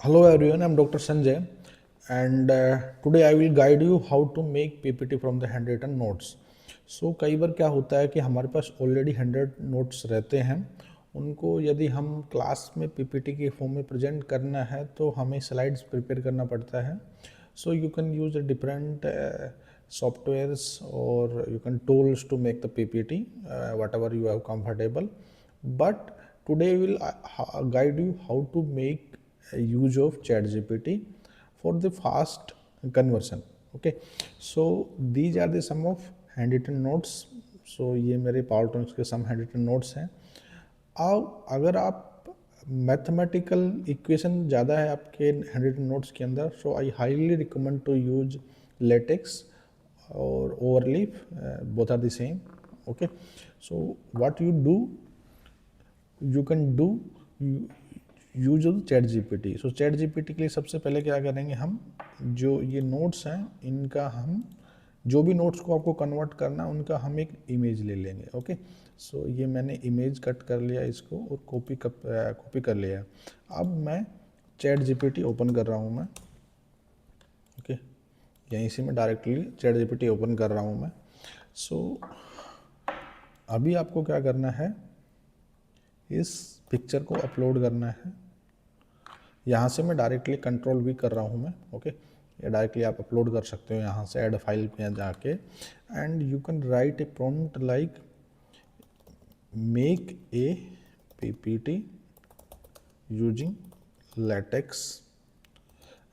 Hello everyone, I'm Dr. Sanjay, and today I will guide you how to make PPT from the handwritten notes. So कई बार क्या होता है कि हमारे पास already 100 notes रहते हैं, उनको यदि हम क्लास में PPT के फॉर्म में प्रेजेंट करना है तो हमें स्लाइड्स प्रिपेयर करना पड़ता है. So you can use a different softwares or you can tools to make the PPT, whatever you have comfortable. But today we will guide you how to make use of ChatGPT for the fast conversion. Okay, so these are the some of handwritten notes. So ये मेरे power points के सम handwritten notes हैं. अब अगर आप mathematical equation ज़्यादा है आपके हैंडरिटन नोट्स के अंदर, so I highly recommend to use LaTeX और Overleaf, both are the same. Okay, so what you do, you can do use ChatGPT. So ChatGPT के लिए सबसे पहले क्या करेंगे, हम जो ये नोट्स हैं इनका हम जो भी नोट्स को आपको कन्वर्ट करना है उनका हम एक इमेज ले लेंगे. ओके, सो ये मैंने इमेज कट कर लिया इसको और कॉपी कर लिया. अब मैं चैट जीपीटी ओपन कर रहा हूँ मैं. ओके, यहीं से मैं डायरेक्टली चैट जीपीटी ओपन कर रहा हूँ मैं. सो अभी आपको क्या करना है, इस पिक्चर को अपलोड करना है. यहाँ से मैं डायरेक्टली कंट्रोल भी कर रहा हूँ मैं. ओके, ये डायरेक्टली आप अपलोड कर सकते हो यहाँ से ऐड फाइल पे जाके, and you can write A prompt like make a PPT using latex,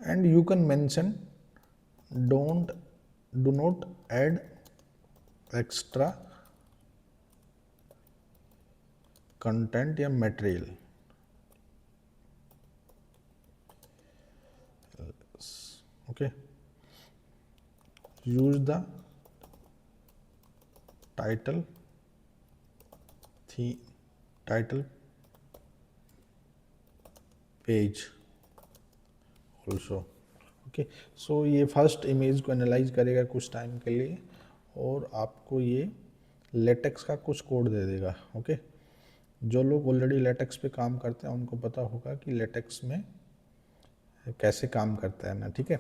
and you can mention do not add extra content या material. Okay, use the title page also. Okay, so ये first image को analyse करेगा कुछ time के लिए और आपको ये लेटेक्स का कुछ कोड दे देगा. ओके, जो लोग ऑलरेडी लेटेक्स पे काम करते हैं उनको पता होगा कि लेटेक्स में कैसे काम करता है ना. ठीक है,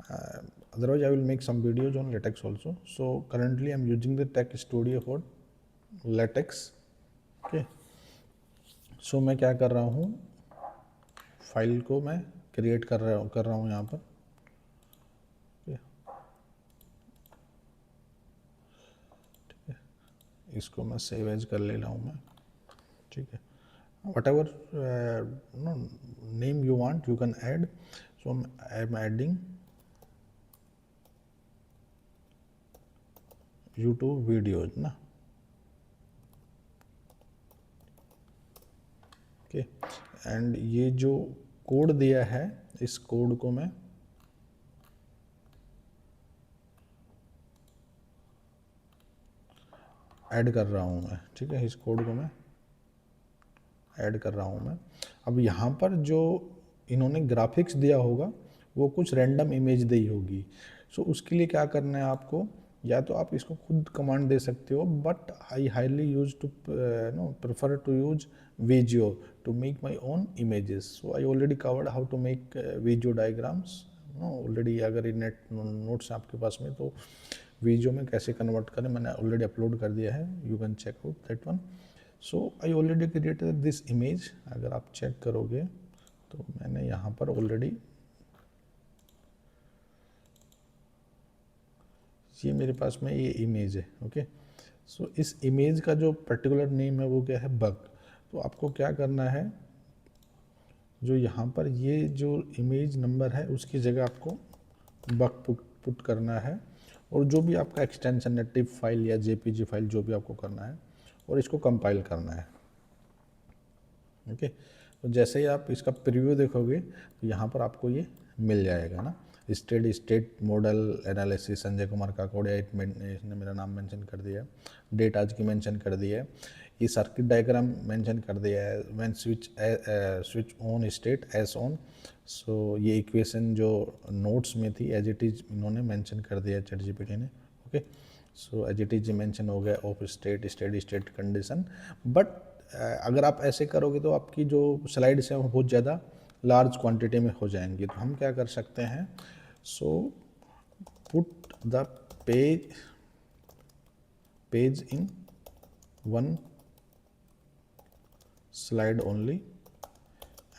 otherwise I will make some videos on LaTeX also. So currently I am using the TeXstudio for LaTeX. Okay, so मैं क्या कर रहा हूँ, फाइल को मैं क्रिएट कर रहा हूँ यहाँ पर. इसको मैं सेव एज कर ले रहा हूँ मैं. ठीक है, whatever no name you want you can add. So I am adding YouTube videos ना. ओके, एंड ये जो कोड दिया है इस कोड को मैं ऐड कर रहा हूँ मैं. ठीक है, इस कोड को मैं ऐड कर रहा हूँ मैं. अब यहाँ पर जो इन्होंने ग्राफिक्स दिया होगा वो कुछ रैंडम इमेज दी होगी. सो उसके लिए क्या करना है आपको, या तो आप इसको खुद कमांड दे सकते हो, but I highly use to no prefer to use Visio to make my own images. So I already covered how to make Visio diagrams no already. अगर ये नेट नोट्स आपके पास में तो वीडियो में कैसे कन्वर्ट करें मैंने ऑलरेडी अपलोड कर दिया है, you can check out that one. So I already created this image. अगर आप चेक करोगे तो मैंने यहाँ पर ऑलरेडी ये मेरे पास में ये इमेज है. ओके, सो इस इमेज का जो पर्टिकुलर नेम है वो क्या है, बग. तो आपको क्या करना है, जो यहाँ पर ये जो इमेज नंबर है उसकी जगह आपको बग पुट करना है, और जो भी आपका एक्सटेंशन है टिप फाइल या जेपीजी फाइल जो भी आपको करना है, और इसको कंपाइल करना है. ओके, तो जैसे ही आप इसका प्रीव्यू देखोगे तो यहाँ पर आपको ये मिल जाएगा ना. State model analysis Sanjay Kumar Kakodia, इसने मेरा नाम मेंशन कर दिया, डेट आज की मेंशन कर दिया है, ये सर्किट डायग्राम मेंशन कर दिया है, when switch on state S on. So ये इक्वेशन जो नोट्स में थी एज इट इज इन्होंने मेंशन कर दिया चैट जीपीटी ने. Okay, so as it is mention हो गया of state steady state condition. But अगर आप ऐसे करोगे तो आपकी जो स्लाइड्स हैं वो बहुत ज़्यादा लार्ज क्वांटिटी में हो जाएंगी। तो हम क्या कर सकते हैं, so put the page in one slide only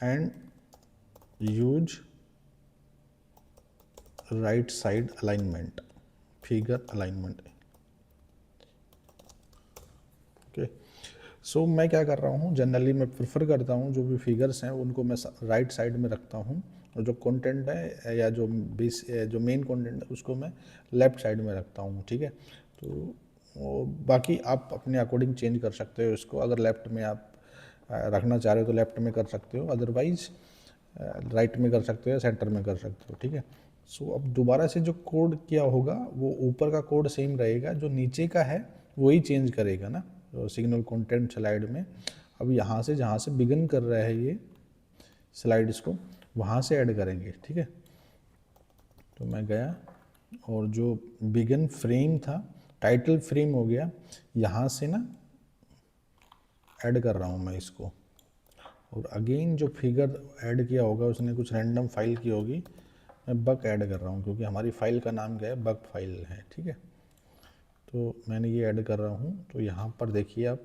and use right side alignment, figure alignment। Okay, so मैं क्या कर रहा हूँ, जनरली मैं प्रेफर करता हूँ जो भी फिगर्स हैं उनको मैं राइट साइड में रखता हूँ, और जो कंटेंट है या जो बेस जो मेन कंटेंट है उसको मैं लेफ्ट साइड में रखता हूँ। ठीक है, तो बाकी आप अपने अकॉर्डिंग चेंज कर सकते हो इसको। अगर लेफ्ट में आप रखना चाह रहे हो तो लेफ्ट में कर सकते हो, अदरवाइज राइट में कर सकते हो या सेंटर में कर सकते हो। ठीक है, सो अब दोबारा से जो कोड किया होगा वो ऊपर का कोड सेम रहेगा, जो नीचे का है वही चेंज करेगा ना, तो सिग्नल कंटेंट स्लाइड में। अब यहाँ से जहाँ से बिगिन कर रहा है ये स्लाइड्स को, वहाँ से ऐड करेंगे। ठीक है, तो मैं गया और जो बिगिन फ्रेम था, टाइटल फ्रेम हो गया, यहाँ से ना ऐड कर रहा हूँ मैं इसको। और अगेन जो फिगर ऐड किया होगा उसने कुछ रैंडम फाइल की होगी, मैं बक ऐड कर रहा हूँ क्योंकि हमारी फाइल का नाम क्या है, बक फाइल है। ठीक है, तो मैंने ये ऐड कर रहा हूँ। तो यहाँ पर देखिए आप,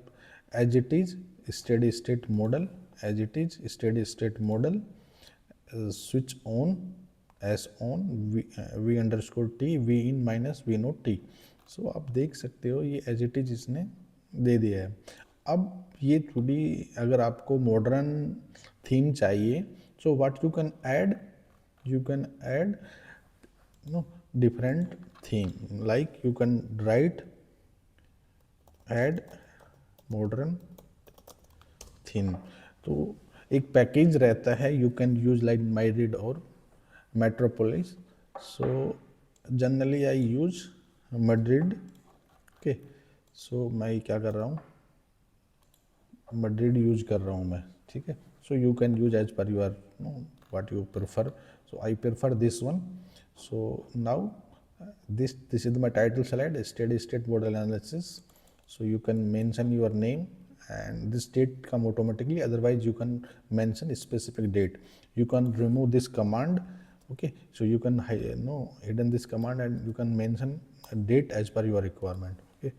as it is steady state model, as it is steady state model, switch on S on V under T V in minus V not T. So आप देख सकते हो ये एज इट इज़ इसने दे दिया है। अब ये थोड़ी, अगर आपको मॉडर्न थीम चाहिए, सो what you can add, you can add different theme, like you can write add modern theme। तो एक पैकेज रहता है, you can use like myread और metropolis। so generally I use madrid। okay, so मैं क्या कर रहा हूँ, madrid यूज कर रहा हूँ मैं। ठीक है, so you can use as per your what you prefer। so I prefer this one। so now this is my title slide, steady state model analysis। so you can mention your name and this date come automatically, otherwise you can mention a specific date। you can remove this command। okay, so you can hidden this command and you can mention a date as per your requirement। okay,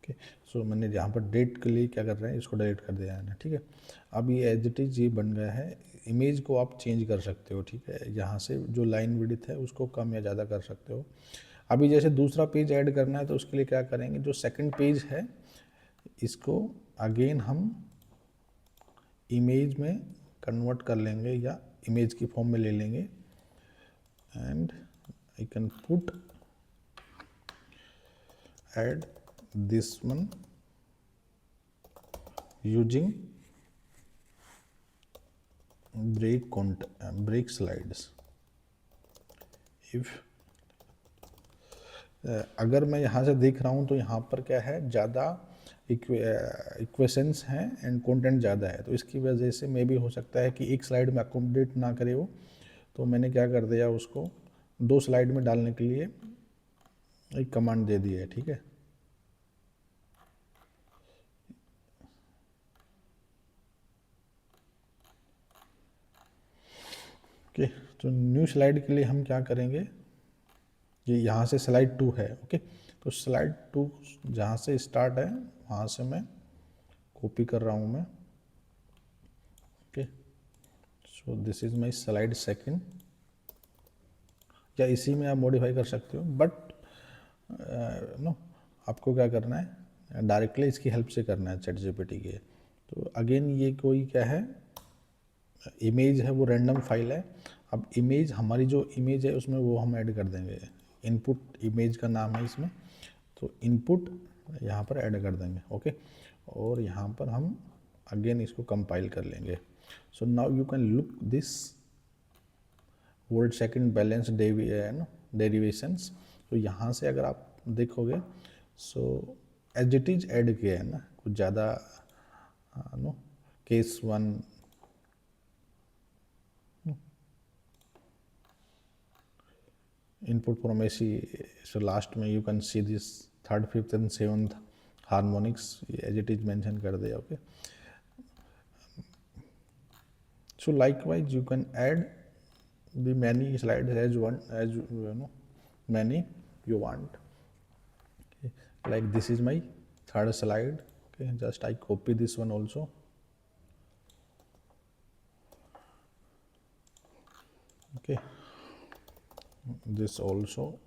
okay, so मैंने यहाँ पर date के लिए क्या कर रहे हैं, इसको डिलीट कर दिया है ना। ठीक है, अब ये एज इट इज़ ये बन गया है। इमेज को आप चेंज कर सकते हो। ठीक है, यहाँ से जो लाइन विड्थ है उसको कम या ज़्यादा कर सकते हो। अभी जैसे दूसरा पेज ऐड करना है तो उसके लिए क्या करेंगे, जो सेकंड पेज है इसको अगेन हम इमेज में कन्वर्ट कर लेंगे या इमेज की फॉर्म में ले लेंगे, and I can put add this one using break slides। if अगर मैं यहाँ से देख रहा हूँ तो यहाँ पर क्या है, ज़्यादा इक्वेशंस हैं एंड कंटेंट ज़्यादा है, तो इसकी वजह से मे भी हो सकता है कि एक स्लाइड में अकोमोडेट ना करे वो। तो मैंने क्या कर दिया, उसको दो स्लाइड में डालने के लिए एक कमांड दे दी है। ठीक है, ओके, तो न्यू स्लाइड के लिए हम क्या करेंगे, ये यहाँ से स्लाइड 2 है। ओके, तो स्लाइड 2 जहाँ से स्टार्ट है वहाँ से मैं कॉपी कर रहा हूँ मैं। Okay, so this is my slide second, या इसी में आप मॉडिफाई कर सकते हो, बट नो आपको क्या करना है, डायरेक्टली इसकी हेल्प से करना है चैट जीपीटी के। तो अगेन ये कोई क्या है, इमेज है, वो रैंडम फाइल है। अब इमेज, हमारी जो इमेज है उसमें वो हम ऐड कर देंगे, इनपुट इमेज का नाम है इसमें, तो इनपुट यहाँ पर ऐड कर देंगे। ओके, और यहाँ पर हम अगेन इसको कंपाइल कर लेंगे। So now you can look this word second balance derivations. तो यहाँ से अगर आप देखोगे, so as it is add किया है ना, कुछ ज़्यादा no case 1, input from AC. So last में you can see this third, fifth and seventh harmonics as it is mentioned कर दिया. Okay. So likewise you can add the many slides as one, as you know, many you want. Okay. Like this is my third slide. Okay, just I copy this one also. Okay, this also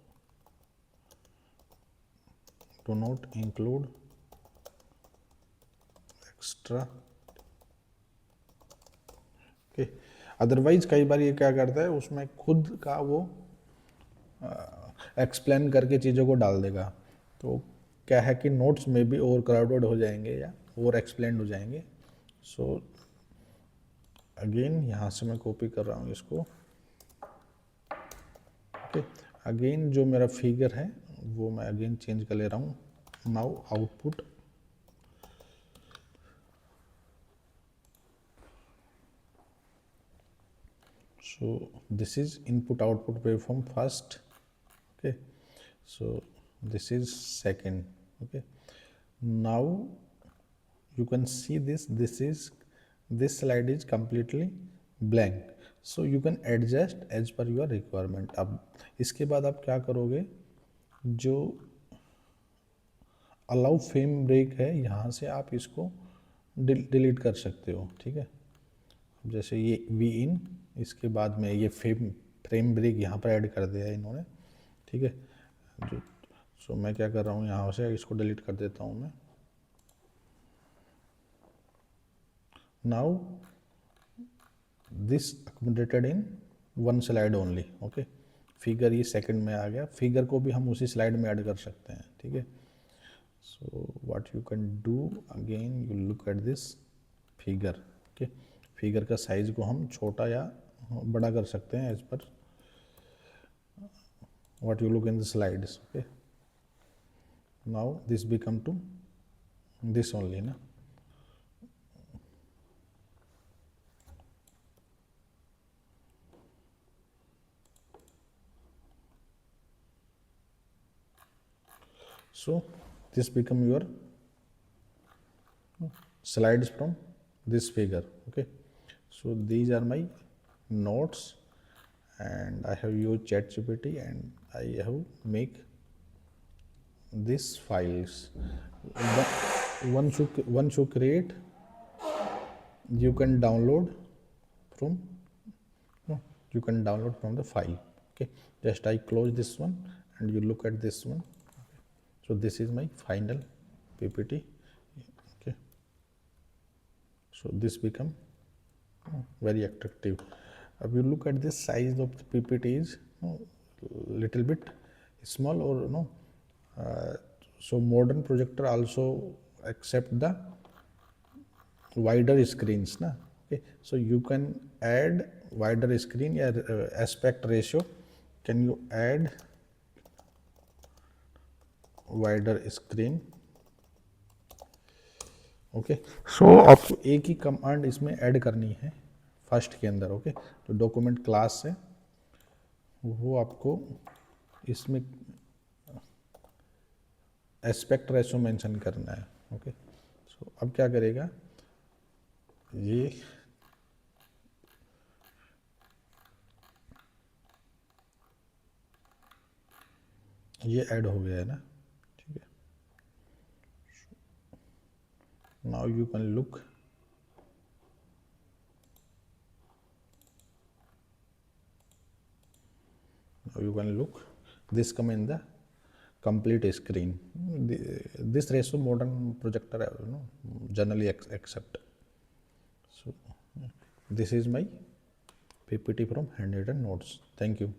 do not include extra. Okay, otherwise कई बार ये क्या करता है, उसमें खुद का वो explain करके चीज़ों को डाल देगा, तो क्या है कि नोट्स में भी ओवर क्राउडेड हो जाएंगे या ओवर एक्सप्लेन हो जाएंगे. सो अगेन यहाँ से मैं कॉपी कर रहा हूँ इसको. ओके, अगेन जो मेरा फिगर है वो मैं अगेन चेंज कर ले रहा हूँ. Now output. So this is input output waveform first. Okay, so this is second. Okay, now you can see this slide is completely blank, so you can adjust as per your requirement. अब इसके बाद आप क्या करोगे, जो allow frame break है यहाँ से आप इसको डिलीट कर सकते हो. ठीक है, जैसे ये वी इन, इसके बाद में ये फ्रेम ब्रेक यहाँ पर ऐड कर दिया है इन्होंने. ठीक है, जो सो मैं क्या कर रहा हूँ, यहाँ से इसको डिलीट कर देता हूँ मैं. Now this accommodated in one slide only. Okay, figure ये सेकंड में आ गया. फिगर को भी हम उसी स्लाइड में ऐड कर सकते हैं. ठीक है, सो what you can do, again you look at this figure. Okay, figure का साइज को हम छोटा या बड़ा कर सकते हैं as per what you look in the slides. Okay, now this become to this only na. So this become your slides from this figure. Okay, so these are my notes and I have used ChatGPT and I have make these files. Once you create, you can download from you can download from the file. Okay, just I close this one and you look at this one. Okay. So this is my final PPT. Okay, so this become very attractive. If you look at this size of the PPT is little bit small or no. So modern projector also accept the wider screens na. Okay, so you can add wider screen या aspect ratio. Can you add wider screen? Okay, so आपको एक ही command इसमें add करनी है first के अंदर. Okay, तो document class है वो आपको इसमें एस्पेक्ट रेशो मेंशन करना है. ओके, सो अब क्या करेगा, ये ऐड हो गया है ना. ठीक है, now you can look. Now you can look this come in the complete screen. This ratio modern projector generally accept. So this is my PPT from Handwritten Notes. Thank you.